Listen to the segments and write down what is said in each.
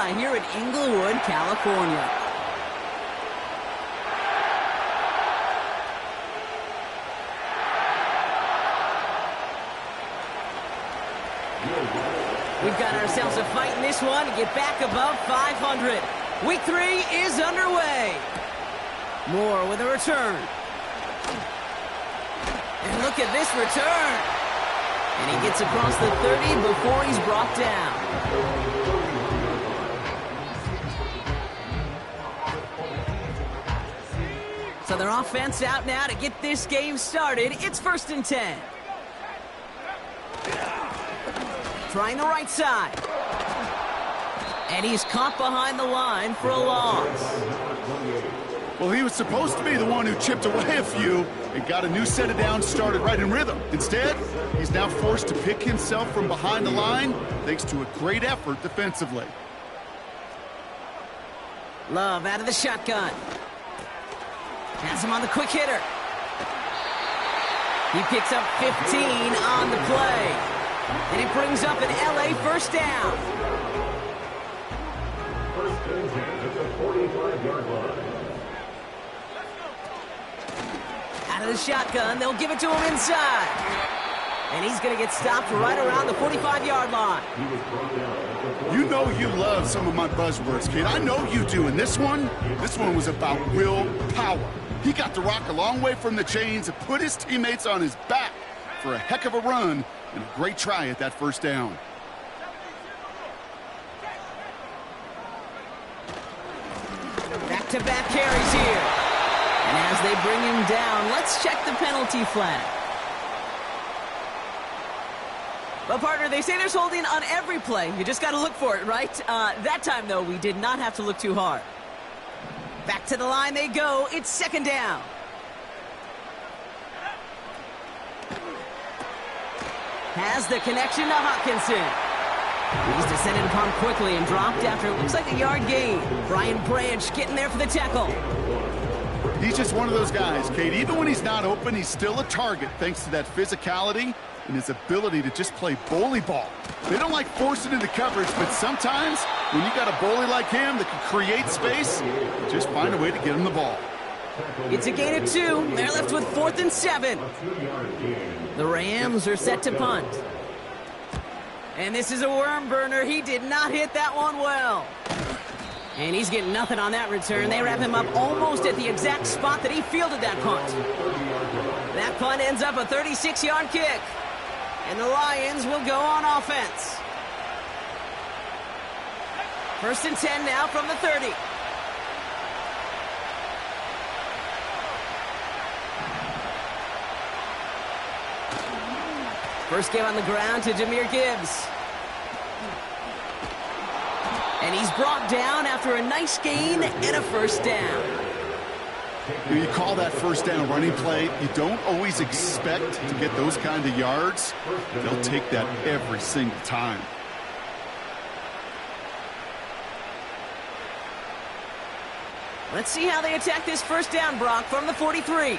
Supply here in Inglewood, California. We've got ourselves a fight in this one to get back above 500. Week 3 is underway. Moore with a return. And look at this return. And he gets across the 30 before he's brought down. So their offense out now to get this game started. It's 1st and 10. Trying the right side. And he's caught behind the line for a loss. Well, he was supposed to be the one who chipped away a few and got a new set of downs started right in rhythm. Instead, he's now forced to pick himself from behind the line thanks to a great effort defensively. Love out of the shotgun. Has him on the quick hitter. He picks up 15 on the play. And he brings up an LA first down. First and 10 at the 45-yard line. Out of the shotgun, they'll give it to him inside. And he's going to get stopped right around the 45-yard line. You know you love some of my buzzwords, kid. I know you do. And this one was about real power. He got the rock a long way from the chains and put his teammates on his back for a heck of a run and a great try at that first down. Back-to-back carries here. And as they bring him down, let's check the penalty flag. Well, partner, they say there's holding on every play. You just got to look for it, right? That time, though, we did not have to look too hard. Back to the line they go. It's 2nd down. Has the connection to Hawkinson. He's descended upon quickly and dropped after it looks like a yard gain. Brian Branch getting there for the tackle. He's just one of those guys, Kate. Even when he's not open, he's still a target thanks to that physicality and his ability to just play bully ball. They don't like forcing into coverage, but sometimes when you got a bully like him that can create space, just find a way to get him the ball. It's a gain of 2. They're left with 4th and 7. The Rams are set to punt. And this is a worm burner. He did not hit that one well. And he's getting nothing on that return. They wrap him up almost at the exact spot that he fielded that punt. That punt ends up a 36-yard kick. And the Lions will go on offense. 1st and 10 now from the 30. First game on the ground to Jahmyr Gibbs. And he's brought down after a nice gain and a first down. You call that first down running play. You don't always expect to get those kind of yards. They'll take that every single time. Let's see how they attack this first down, Brock, from the 43.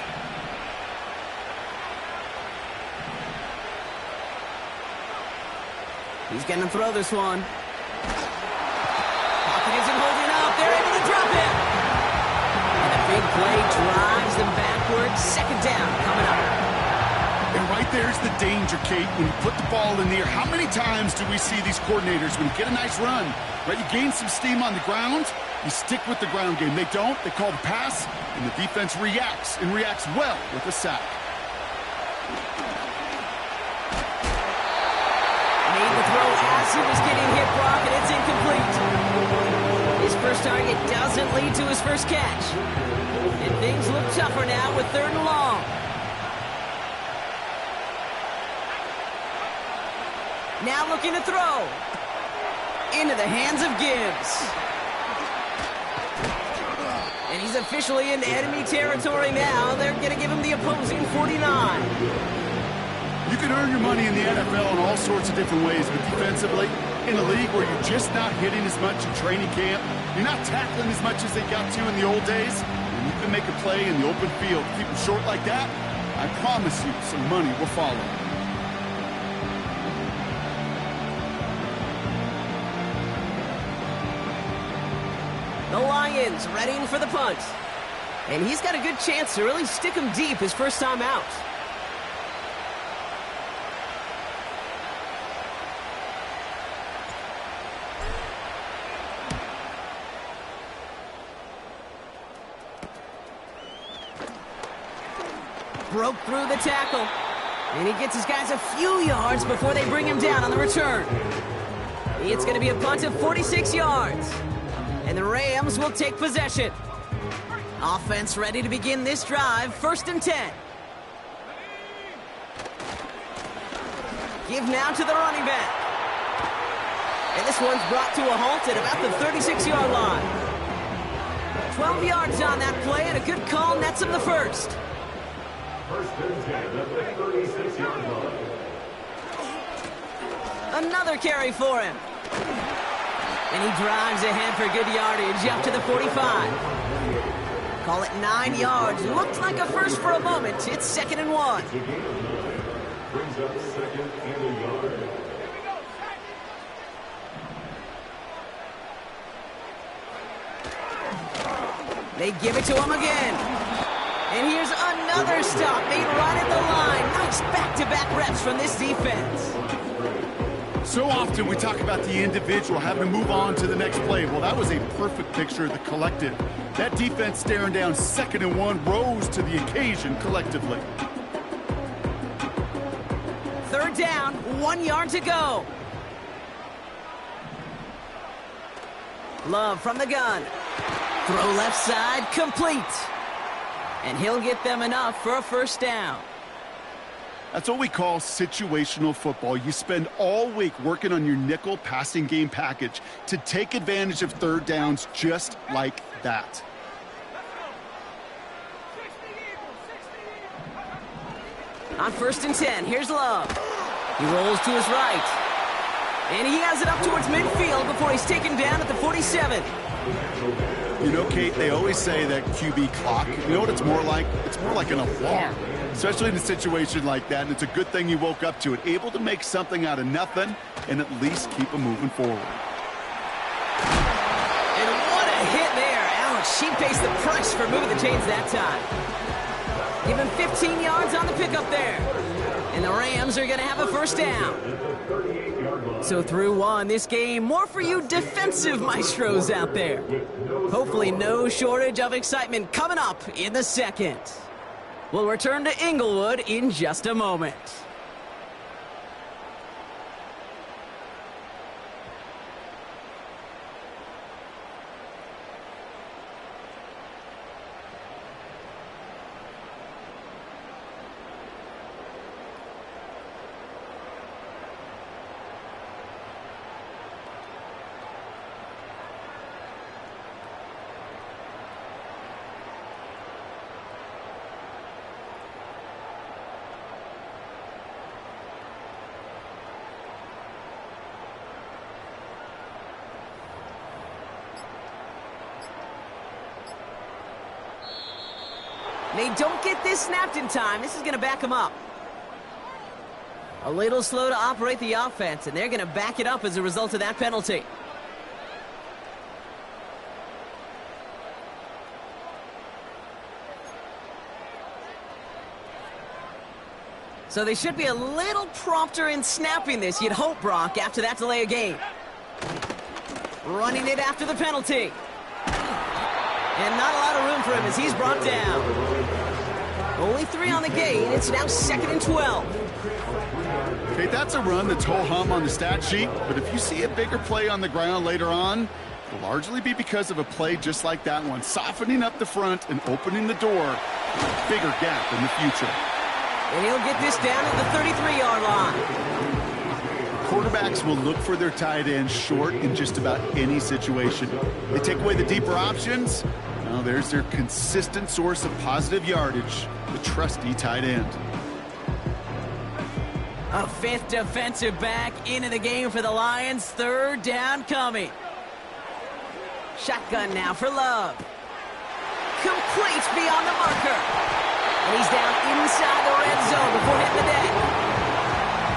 He's going to throw this one. Pocket isn't holding up. They're able to drop him. And a big play drives them backwards. 2nd down coming up. And right there's the danger, Kate. When you put the ball in the air, how many times do we see these coordinators, when you get a nice run, right, you gain some steam on the ground, you stick with the ground game. They don't. They call the pass, and the defense reacts, and reacts well with a sack. Made the throw as he was getting hit, Brock, and it's incomplete. His first target doesn't lead to his first catch. And things look tougher now with 3rd and long. Now looking to throw. Into the hands of Gibbs. And he's officially in enemy territory now. They're going to give him the opposing 49. You can earn your money in the NFL in all sorts of different ways, but defensively, in a league where you're just not hitting as much in training camp, you're not tackling as much as they got to in the old days, and you can make a play in the open field. Keep them short like that, I promise you some money will follow. The Lions readying for the punt. And he's got a good chance to really stick him deep his first time out. Broke through the tackle. And he gets his guys a few yards before they bring him down on the return. It's going to be a punt of 46 yards. And the Rams will take possession. Offense ready to begin this drive. 1st and 10. Give now to the running back. And this one's brought to a halt at about the 36-yard line. 12 yards on that play, and a good call nets him the first. 1st and 10 at the 36-yard line. Another carry for him. And he drives ahead for good yardage up to the 45. Call it 9 yards. Looked like a first for a moment. It's 2nd and 1. Brings up 2nd and a yard. They give it to him again. And here's another stop made right at the line. Nice back-to-back reps from this defense. So often we talk about the individual having to move on to the next play. Well, that was a perfect picture of the collective. That defense staring down 2nd and 1 rose to the occasion collectively. 3rd down, 1 yard to go. Love from the gun. Throw left side, complete. And he'll get them enough for a 1st down. That's what we call situational football. You spend all week working on your nickel passing game package to take advantage of 3rd downs just like that. On 1st and 10, here's Love. He rolls to his right. And he has it up towards midfield before he's taken down at the 47. You know, Kate, they always say that QB clock, you know what it's more like? It's more like an alarm, especially in a situation like that. And it's a good thing you woke up to it, able to make something out of nothing and at least keep them moving forward. And what a hit there. Ouch, she pays the price for moving the chains that time. Give him 15 yards on the pickup there. And the Rams are going to have a 1st down. So through 1, this game, more for you defensive maestros out there. Hopefully no shortage of excitement coming up in the 2nd. We'll return to Inglewood in just a moment. They don't get this snapped in time. This is going to back them up. A little slow to operate the offense, and they're going to back it up as a result of that penalty. So they should be a little prompter in snapping this, you'd hope, Brock, after that delay of game. Running it after the penalty. And not a lot of room for him as he's brought down. Only 3 on the gain. It's now 2nd and 12. Okay, that's a run that's ho-hum on the stat sheet, but if you see a bigger play on the ground later on, it'll largely be because of a play just like that one, softening up the front and opening the door for a bigger gap in the future. And he'll get this down at the 33-yard line. Quarterbacks will look for their tight end short in just about any situation. They take away the deeper options. Now there's their consistent source of positive yardage, the trusty tight end. A 5th defensive back into the game for the Lions. 3rd down coming. Shotgun now for Love. Complete beyond the marker. And he's down inside the red zone before hitting the deck.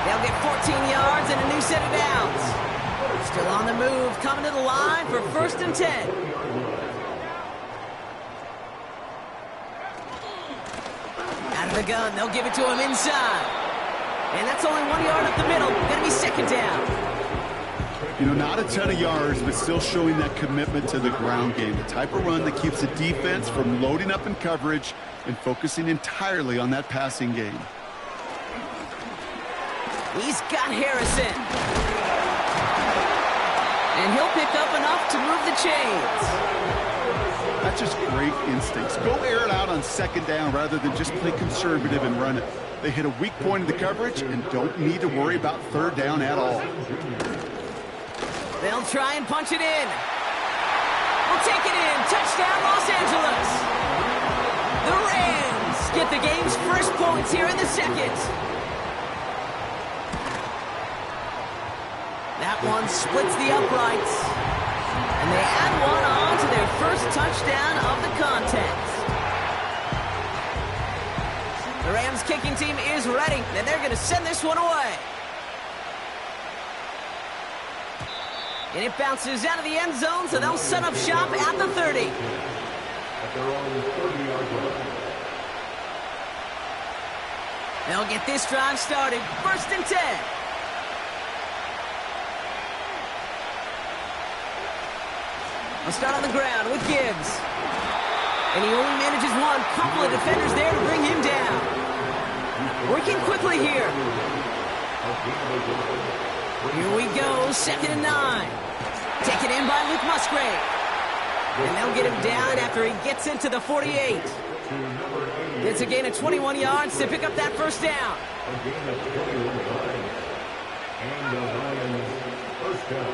They'll get 14 yards and a new set of downs. Still on the move, coming to the line for 1st and 10. Out of the gun, they'll give it to him inside. And that's only 1 yard up the middle. Gonna be second down. You know, not a ton of yards, but still showing that commitment to the ground game. The type of run that keeps the defense from loading up in coverage and focusing entirely on that passing game. He's got Harrison. And he'll pick up enough to move the chains. That's just great instincts. Go air it out on second down rather than just play conservative and run it. They hit a weak point in the coverage and don't need to worry about third down at all. They'll try and punch it in. We'll take it in. Touchdown, Los Angeles. The Rams get the game's first points here in the second. That one splits the uprights. And they add one on to their first touchdown of the contest. The Rams kicking team is ready, and they're going to send this one away. And it bounces out of the end zone, so they'll set up shop at the 30. They'll get this drive started. First and 10. They'll start on the ground with Gibbs. And he only manages one. Couple of defenders there to bring him down. Working quickly here. Here we go, second and 9. Taken in by Luke Musgrave. And they'll get him down after he gets into the 48. It's a gain of 21 yards to pick up that first down. A gain of 21 yards. And the Lions first down.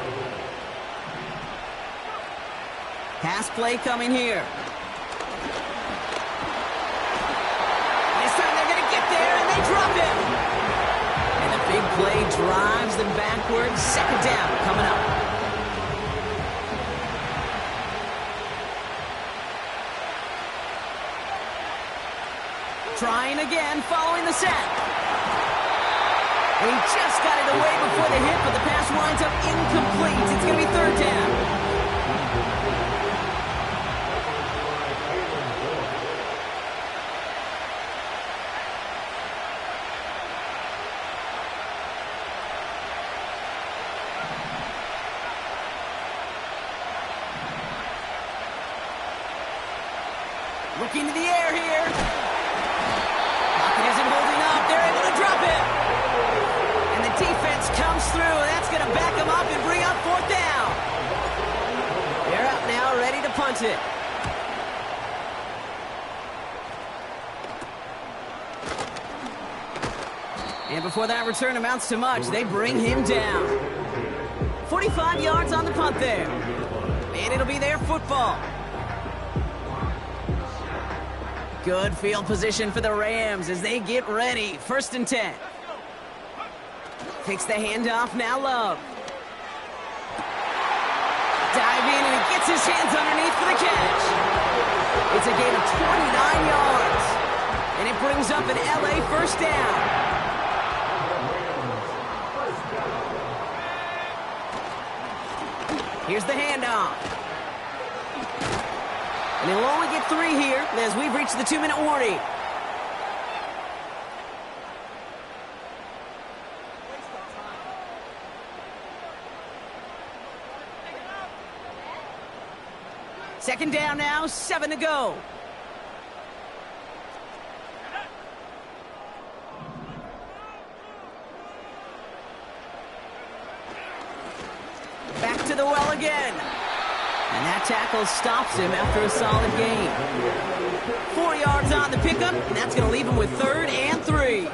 Pass play coming here. This time they're going to get there, and they drop him. And the big play drives them backwards. Second down coming up. Trying again, following the sack. And he just got it away before the hit, but the pass winds up incomplete. It's going to be third down. Looking to the air here. Pocket isn't holding up. They're able to drop it. And the defense comes through, and that's going to back them up and bring up fourth down. They're out now, ready to punt it. And before that return amounts to much, they bring him down. 45 yards on the punt there. And it'll be their football. Good field position for the Rams as they get ready. First and 10. Takes the handoff, now Love. Dive in and he gets his hands underneath for the catch. It's a gain of 29 yards. And it brings up an LA first down. Here's the handoff. And he'll only get 3 here as we've reached the 2-minute warning. Second down now, 7 to go. Back to the well again. And that tackle stops him after a solid gain. 4 yards on the pickup, and that's going to leave him with 3rd and 3.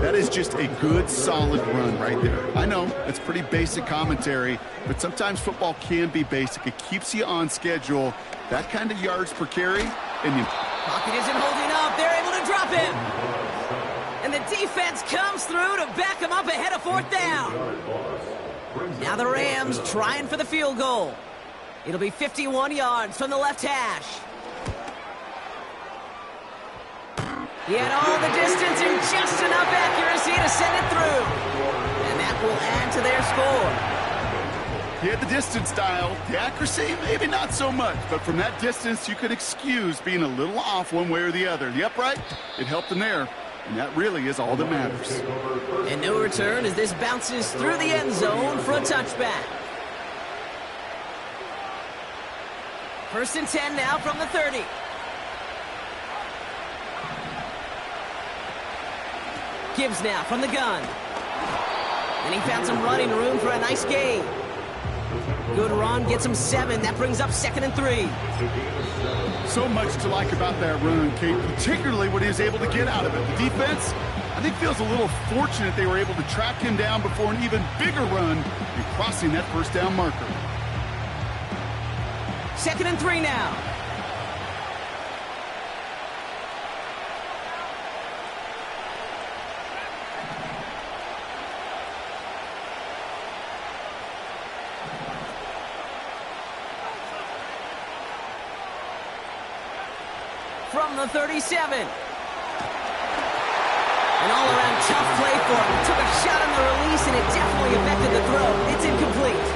That is just a good, solid run right there. I know, it's pretty basic commentary, but sometimes football can be basic. It keeps you on schedule. That kind of yards per carry, and you... Pocket isn't holding up. They're able to drop him. And the defense comes through to back him up ahead of 4th down. Now the Rams trying for the field goal. It'll be 51 yards from the left hash. He had all the distance and just enough accuracy to send it through. And that will add to their score. He had the distance dialed. The accuracy, maybe not so much. But from that distance, you could excuse being a little off one way or the other. The upright, it helped him there. And that really is all that matters. And no return as this bounces through the end zone for a touchback. 1st and 10 now from the 30. Gibbs now from the gun. And he found some running room for a nice gain. Good run, gets him 7. That brings up 2nd and 3. So much to like about that run, Kate, particularly what he was able to get out of it. The defense, I think, feels a little fortunate they were able to track him down before an even bigger run and crossing that 1st down marker. 2nd and 3 now. From the 37. An all-around tough play for him. Took a shot on the release, and it definitely affected the throw. It's incomplete.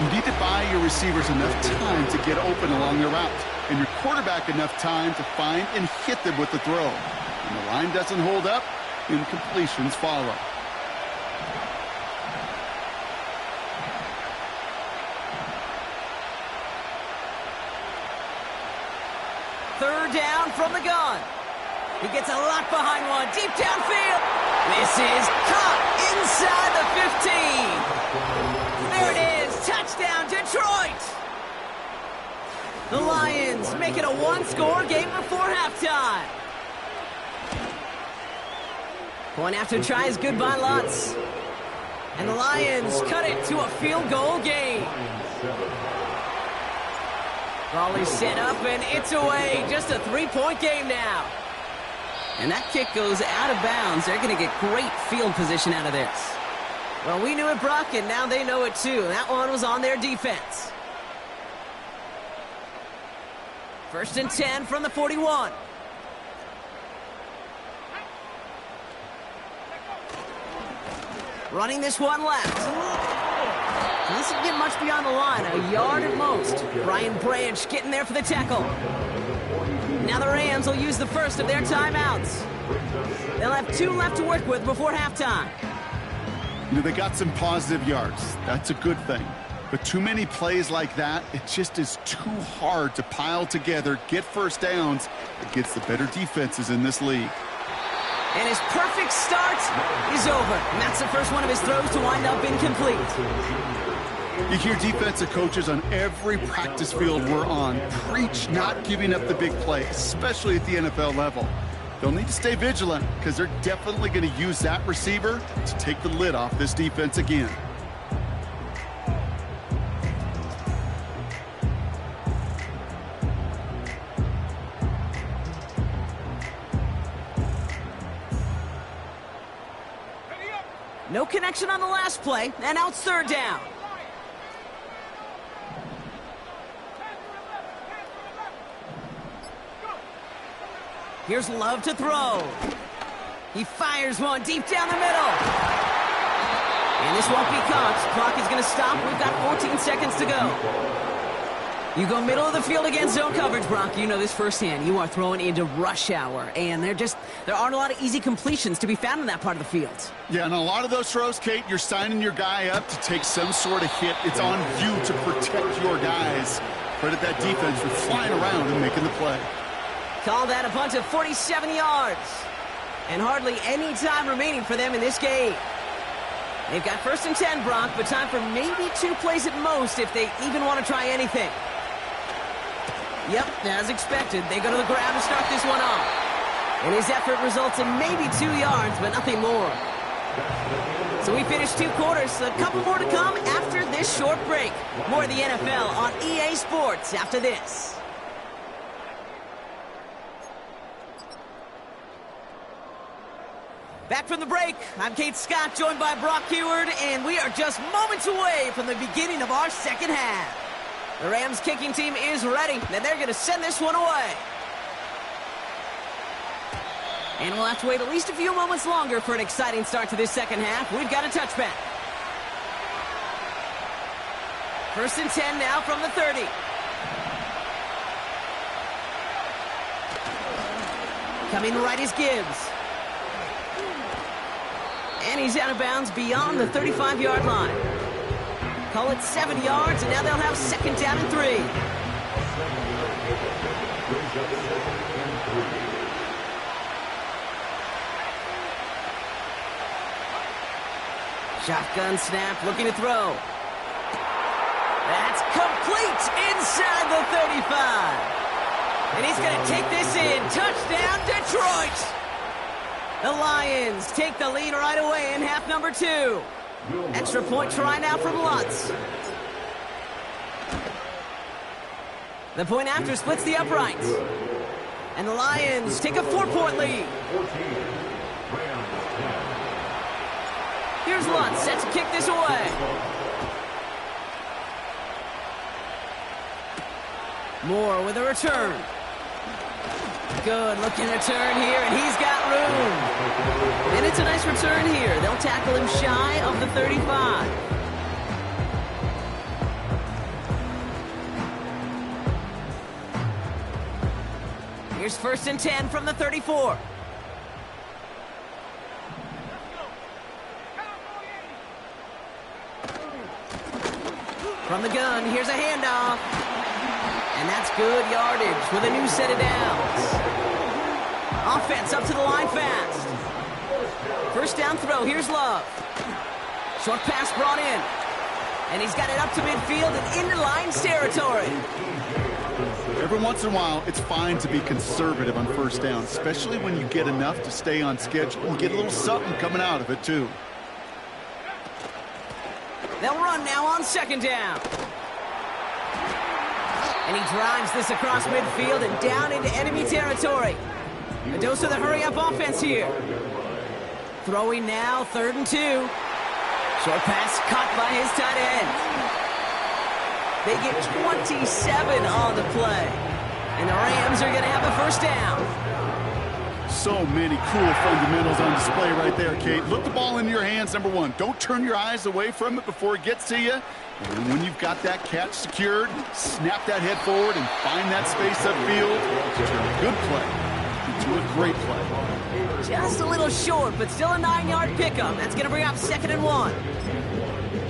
You need to buy your receivers enough time to get open along their route, and your quarterback enough time to find and hit them with the throw. When the line doesn't hold up, incompletions follow. Third down from the gun. He gets a lot behind one. Deep downfield. This is caught inside the 15. There it is. Touchdown, Detroit. The Lions make it a one-score game before halftime. Point after try is good by lots. And the Lions cut it to a field goal game. Volley set up, and it's away. Just a 3-point game now. And that kick goes out of bounds. They're going to get great field position out of this. Well, we knew it, Brock, and now they know it too. That one was on their defense. 1st and 10 from the 41. Running this one left. Doesn't get much beyond the line, a yard at most. Brian Branch getting there for the tackle. Now the Rams will use the first of their timeouts. They'll have 2 left to work with before halftime. You know, they got some positive yards. That's a good thing. But too many plays like that, it just is too hard to pile together, get first downs against the better defenses in this league. And his perfect start is over. And that's the first one of his throws to wind up incomplete. You hear defensive coaches on every practice field we're on preach not giving up the big play, especially at the NFL level. They'll need to stay vigilant because they're definitely going to use that receiver to take the lid off this defense again. No connection on the last play, and now it's 3rd down. Here's Love to throw. He fires one deep down the middle. And this won't be caught. Clock is going to stop. We've got 14 seconds to go. You go middle of the field against zone coverage, Brock. You know this firsthand. You are throwing into rush hour, and there aren't a lot of easy completions to be found in that part of the field. Yeah, and a lot of those throws, Kate, you're signing your guy up to take some sort of hit. It's on you to protect your guys. Credit that defense for flying around and making the play. Call that a punt of 47 yards. And hardly any time remaining for them in this game. They've got 1st and 10, Brock, but time for maybe 2 plays at most if they even want to try anything. Yep, as expected, they go to the ground to start this one off. And his effort results in maybe 2 yards, but nothing more. So we finished 2 quarters, a couple more to come after this short break. More of the NFL on EA Sports after this. Back from the break, I'm Kate Scott, joined by Brock Heward, and we are just moments away from the beginning of our second half. The Rams kicking team is ready, and they're going to send this one away. And we'll have to wait at least a few moments longer for an exciting start to this second half. We've got a touchback. First and 10 now from the 30. Coming right is Gibbs. And he's out of bounds beyond the 35-yard line. Call it 7 yards, and now they'll have second down and 3. Shotgun snap, looking to throw. That's complete inside the 35. And he's going to take this in. Touchdown, Detroit! The Lions take the lead right away in half number 2. Extra point try now from Lutz. The point after splits the uprights. And the Lions take a 4-point lead. Here's Lutz, set to kick this away. Moore with a return. Good looking return here, and he's got room. And it's a nice return here. They'll tackle him shy of the 35. Here's first and 10 from the 34. From the gun, here's a handoff. And that's good yardage with a new set of downs. Offense up to the line fast. First down throw, here's Love. Short pass brought in. And he's got it up to midfield and into Lions territory. Every once in a while, it's fine to be conservative on first down, especially when you get enough to stay on schedule and get a little something coming out of it, too. They'll run now on second down. And he drives this across midfield and down into enemy territory. A dose of the hurry-up offense here. Throwing now, 3rd and 2. Short pass caught by his tight end. They get 27 on the play. And the Rams are going to have a first down. So many cool fundamentals on display right there, Kate. Look the ball into your hands, number one. Don't turn your eyes away from it before it gets to you. And when you've got that catch secured, snap that head forward and find that space upfield. Turn a good play into a great play. Just a little short, but still a 9-yard pickup. That's going to bring up 2nd and 1.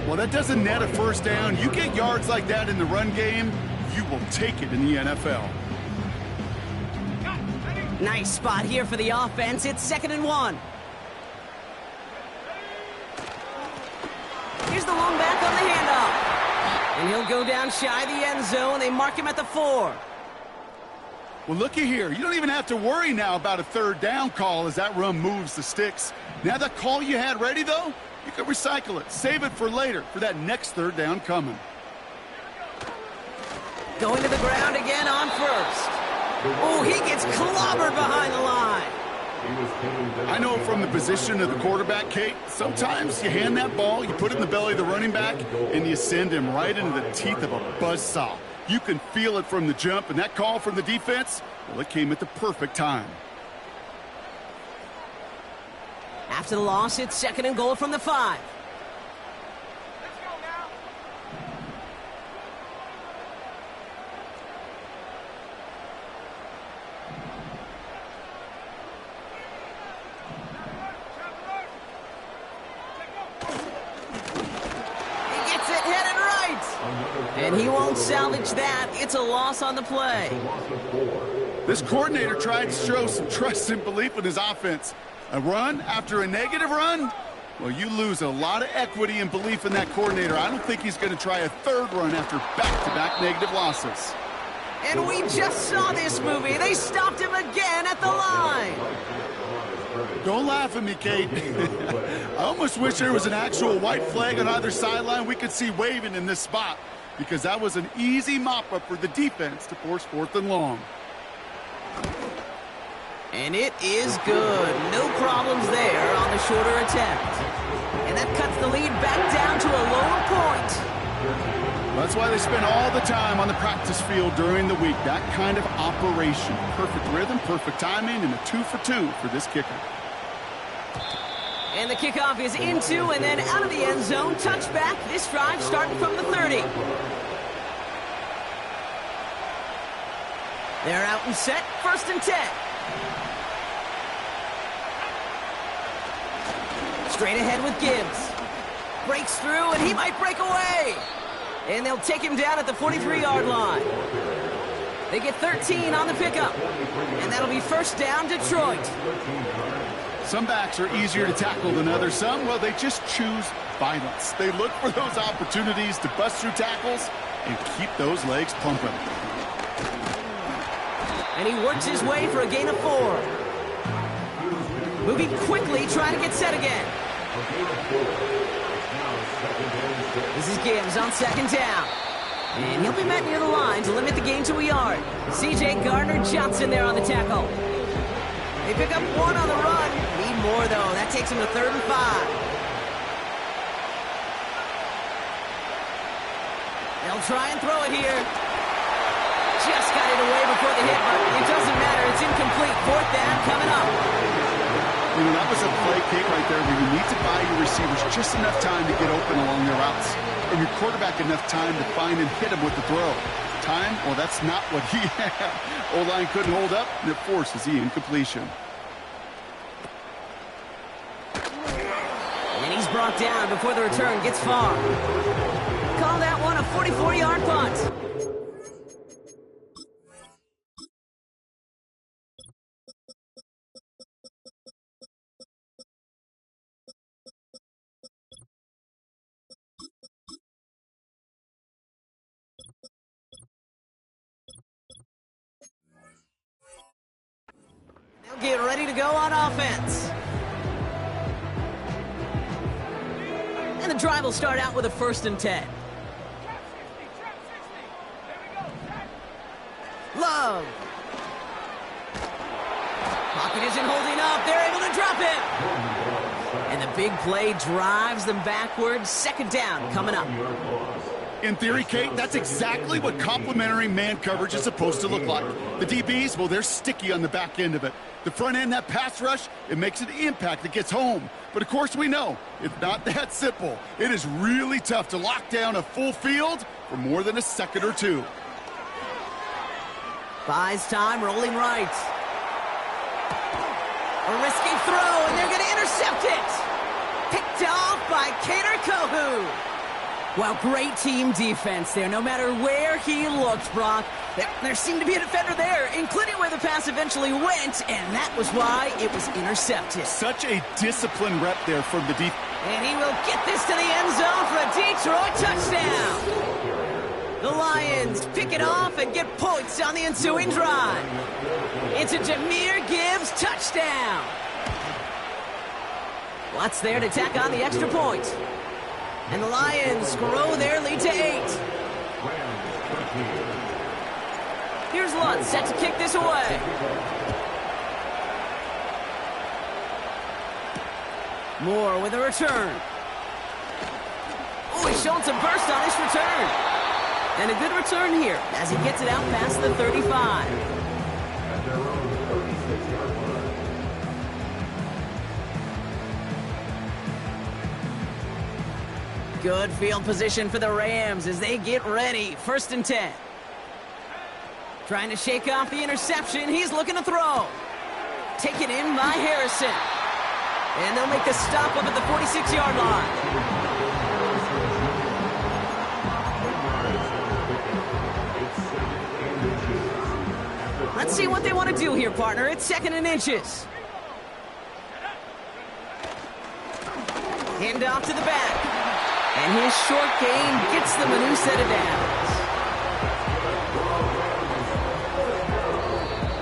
Well, that doesn't net a first down. You get yards like that in the run game, you will take it in the NFL. Nice spot here for the offense. It's 2nd and 1. Here's the long back on the handoff. And he'll go down shy of the end zone. They mark him at the 4. Well, looky here. You don't even have to worry now about a 3rd down call as that run moves the sticks. Now that call you had ready, though, you can recycle it. Save it for later for that next 3rd down coming. Going to the ground again on first. Oh, he gets clobbered behind the line. I know from the position of the quarterback, Kate, sometimes you hand that ball, you put it in the belly of the running back, and you send him right into the teeth of a buzzsaw. You can feel it from the jump, and that call from the defense, well, it came at the perfect time. After the loss, it's 2nd and goal from the 5. And he won't salvage that. It's a loss on the play. This coordinator tried to show some trust and belief in his offense. A run after a negative run? Well, you lose a lot of equity and belief in that coordinator. I don't think he's going to try a 3rd run after back-to-back negative losses. And we just saw this movie. They stopped him again at the line. Don't laugh at me, Kate. I almost wish there was an actual white flag on either sideline we could see waving in this spot, because that was an easy mop-up for the defense to force 4th and long. And it is good. No problems there on the shorter attempt. And that cuts the lead back down to a lower point. That's why they spend all the time on the practice field during the week. That kind of operation. Perfect rhythm, perfect timing, and a 2 for 2 for this kicker. And the kickoff is into and then out of the end zone. Touchback. This drive starting from the 30. They're out and set, 1st and 10. Straight ahead with Gibbs. Breaks through, and he might break away. And they'll take him down at the 43-yard line. They get 13 on the pickup. And that'll be 1st down, Detroit. Some backs are easier to tackle than others. Some, well, they just choose violence. They look for those opportunities to bust through tackles and keep those legs pumping. And he works his way for a gain of 4. Moving quickly, trying to get set again. This is Gibbs on 2nd down. And he'll be met near the line to limit the gain to a yard. C.J. Gardner-Johnson there on the tackle. They pick up 1 on the run. Need more, though. That takes him to 3rd and 5. They'll try and throw it here. Just got it away before the hit, but it doesn't matter. It's incomplete. 4th down coming up. You know, that was a play kick right there where you need to buy your receivers just enough time to get open along their routes. And your quarterback enough time to find and hit him with the throw. Time? Well, that's not what he had. O-line couldn't hold up, and it forces the incompletion. And he's brought down before the return gets far. Call that one a 44-yard punt. They'll get ready to go on offense. And the drive will start out with a 1st and 10. Love. Pocket isn't holding up. They're able to drop it. And the big play drives them backwards. 2nd down coming up. In theory, Kate, that's exactly what complementary man coverage is supposed to look like. The DBs, well, they're sticky on the back end of it. The front end, that pass rush, it makes an impact that gets home. But, of course, we know it's not that simple. It is really tough to lock down a full field for more than a second or two. Buys time, rolling right. A risky throw, and they're going to intercept it. Picked off by Kader Kohu. Well, great team defense there. No matter where he looked, Brock, there seemed to be a defender there, including where the pass eventually went, and that was why it was intercepted. Such a disciplined rep there from the defense. And he will get this to the end zone for a Detroit touchdown. The Lions pick it off and get points on the ensuing drive. It's a Jahmyr Gibbs touchdown. Watts there to tack on the extra point. And the Lions grow their lead to 8. Here's Lutz set to kick this away. Moore with a return. Oh, he's showing some burst on his return. And a good return here as he gets it out past the 35. Good field position for the Rams as they get ready. 1st and 10. Trying to shake off the interception. He's looking to throw. Taken in by Harrison. And they'll make the stop up at the 46-yard line. Let's see what they want to do here, partner. It's 2nd and inches. Hand off to the back. And his short gain gets them a new set of downs.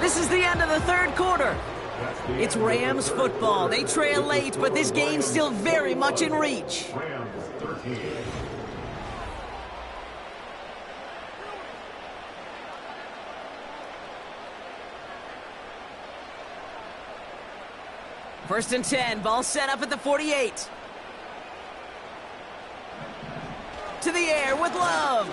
This is the end of the 3rd quarter. It's Rams football. They trail late, but this game's still very much in reach. First and 10, ball set up at the 48. To the air with Love.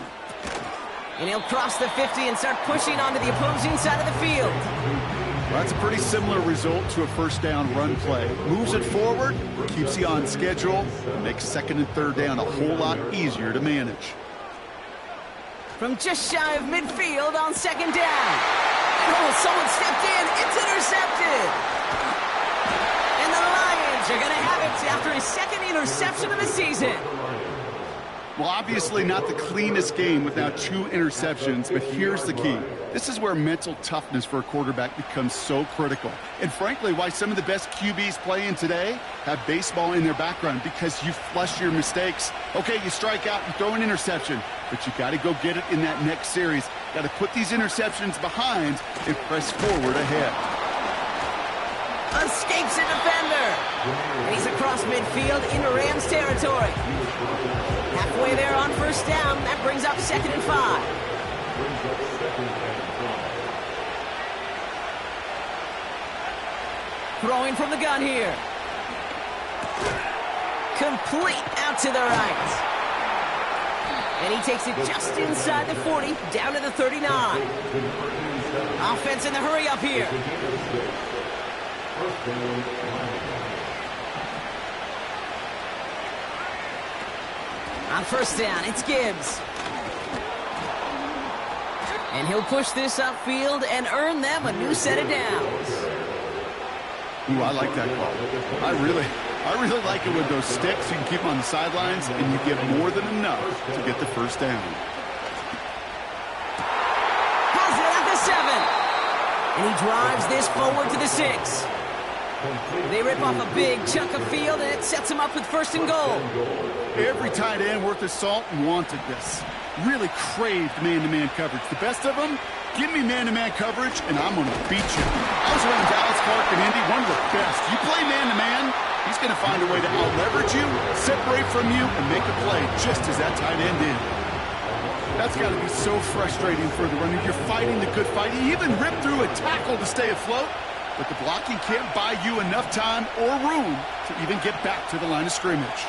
And he'll cross the 50 and start pushing onto the opposing side of the field. Well, that's a pretty similar result to a 1st down run play. Moves it forward, keeps you on schedule, makes 2nd and 3rd down a whole lot easier to manage. From just shy of midfield on 2nd down. Oh, someone stepped in. It's intercepted. And the Lions are going to have it after his second interception of the season. Well, obviously not the cleanest game without 2 interceptions, but here's the key. This is where mental toughness for a quarterback becomes so critical. And frankly, why some of the best QBs playing today have baseball in their background, because you flush your mistakes. Okay, you strike out, you throw an interception, but you got to go get it in that next series. Got to put these interceptions behind and press forward ahead. Escapes a defender. And he's across midfield into Rams territory. Halfway there on first down. That brings up 2nd and 5. Throwing from the gun here. Complete out to the right. And he takes it just inside the 40, down to the 39. Offense in the hurry up here. On first down, it's Gibbs. And he'll push this upfield and earn them a new set of downs. Ooh, I like that call. I really like it with those sticks. You can keep them on the sidelines, and you get more than enough to get the first down. Has it at the 7. And he drives this forward to the 6. They rip off a big chunk of field, and it sets him up with 1st and goal. Every tight end worth his salt wanted this. Really craved man-to-man coverage. The best of them, give me man-to-man coverage, and I'm going to beat you. I was around Dallas, Clark, and Indy, one of the best. You play man-to-man, he's going to find a way to out-leverage you, separate from you, and make a play just as that tight end did. That's got to be so frustrating for the runner. You're fighting the good fight. He even ripped through a tackle to stay afloat, but the blocking can't buy you enough time or room to even get back to the line of scrimmage.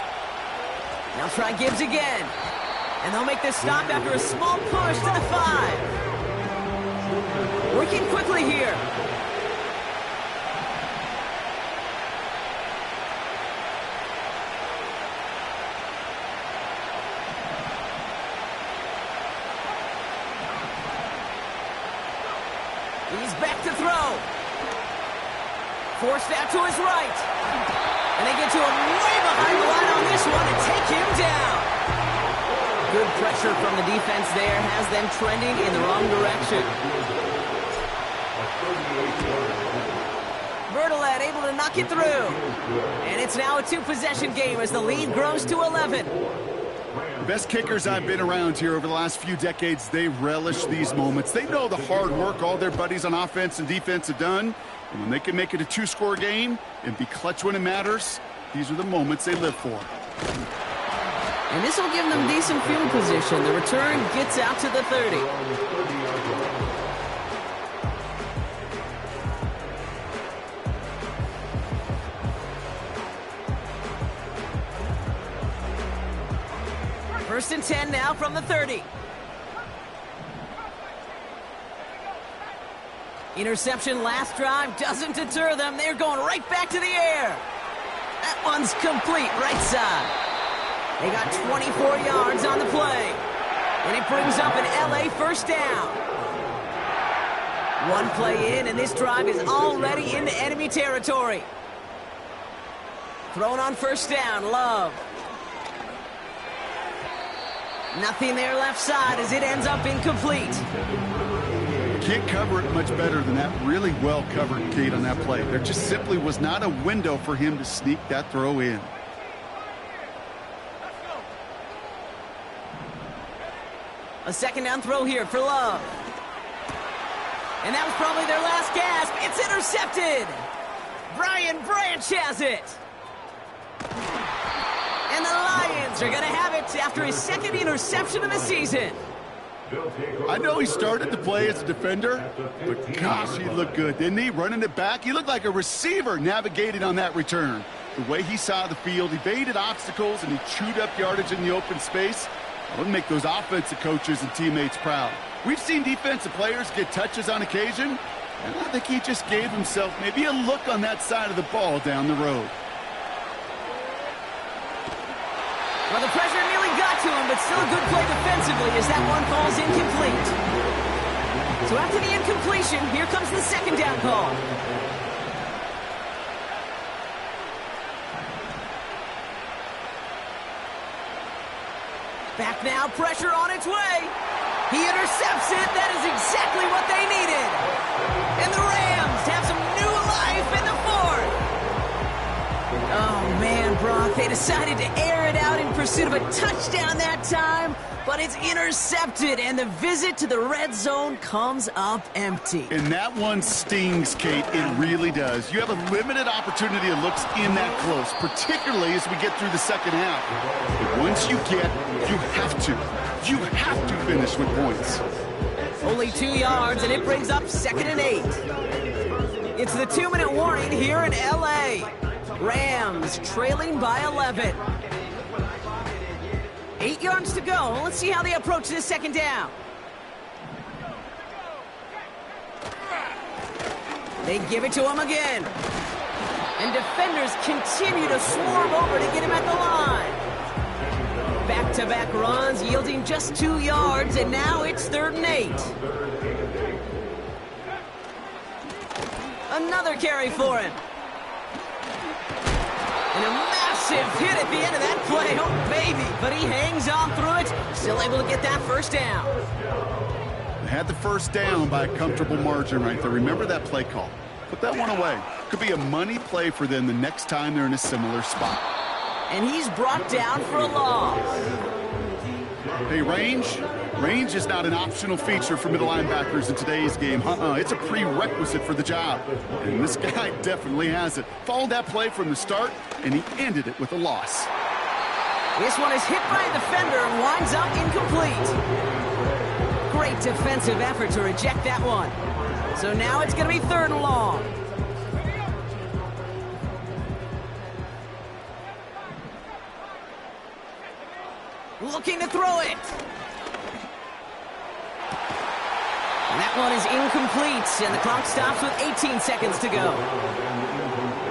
They'll try Gibbs again. And they'll make this stop after a small push to the 5. Working quickly here. He's back to throw. Forced out to his right. And they get to him way behind the line on this one and take him down. Good pressure from the defense there has them trending in the wrong direction. Bertolet able to knock it through. And it's now a 2-possession game as the lead grows to 11. The best kickers I've been around here over the last few decades, they relish these moments. They know the hard work all their buddies on offense and defense have done. And when they can make it a 2-score game and be clutch when it matters, these are the moments they live for. And this will give them decent field position. The return gets out to the 30. First and 10 now from the 30. Interception last drive doesn't deter them. They're going right back to the air. That one's complete right side. They got 24 yards on the play. And it brings up an LA first down. One play in, and this drive is already into enemy territory. Thrown on first down, Love. Nothing there left side as it ends up incomplete. Can't cover it much better than that really well-covered gate on that play. There just simply was not a window for him to sneak that throw in. A second down throw here for Love. And that was probably their last gasp. It's intercepted. Brian Branch has it. And the Lions are going to have it after his second interception of the season. I know he started the play as a defender, but gosh, he looked good, didn't he? Running it back, he looked like a receiver navigating on that return. The way he saw the field, he baited obstacles, and he chewed up yardage in the open space. That would make those offensive coaches and teammates proud. We've seen defensive players get touches on occasion, and I think he just gave himself maybe a look on that side of the ball down the road. Well, the pressure nearly got to him, but still a good play defensively as that one falls incomplete. So after the incompletion, here comes the second down call. Back now, pressure on its way. He intercepts it. That is exactly what they needed. And the Rams have some new life in the fourth. Oh, man, Brock, they decided to air it out in pursuit of a touchdown that time, but it's intercepted, and the visit to the red zone comes up empty. And that one stings, Kate. It really does. You have a limited opportunity that looks in that close, particularly as we get through the second half. But once you have to finish with points. Only 2 yards, and it brings up 2nd and 8. It's the 2-minute warning here in L.A. Rams trailing by 11. 8 yards to go. Let's see how they approach this second down. They give it to him again. And defenders continue to swarm over to get him at the line. Back-to-back runs yielding just 2 yards, and now it's 3rd and 8. Another carry for him. And a massive hit at the end of that play. Oh, baby. But he hangs on through it. Still able to get that first down. They had the first down by a comfortable margin right there. Remember that play call. Put that one away. Could be a money play for them the next time they're in a similar spot. And he's brought down for a loss. Hey, range is not an optional feature for middle linebackers in today's game. It's a prerequisite for the job. And this guy definitely has it. Followed that play from the start, and he ended it with a loss. This one is hit by a defender and winds up incomplete. Great defensive effort to reject that one. So now it's going to be 3rd and long. Looking to throw it. And that one is incomplete, and the clock stops with 18 seconds to go.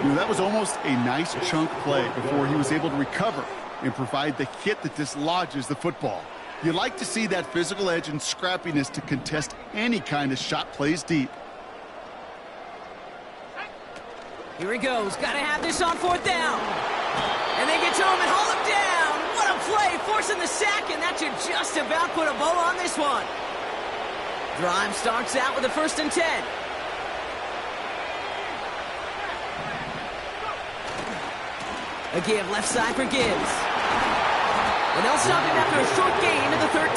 You know, that was almost a nice chunk play before he was able to recover and provide the hit that dislodges the football. You like to see that physical edge and scrappiness to contest any kind of shot plays deep. Here he goes. Got to have this on 4th down. And they get to him and haul him down. What a play, forcing the sack, and that should just about put a bow on this one. Drive starts out with a 1st and 10. A give left side for Gibbs. And they'll stop him after a short gain to the 13.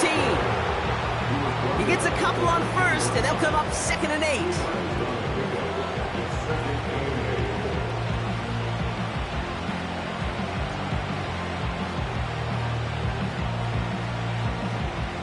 He gets a couple on 1st, and they'll come up 2nd and 8.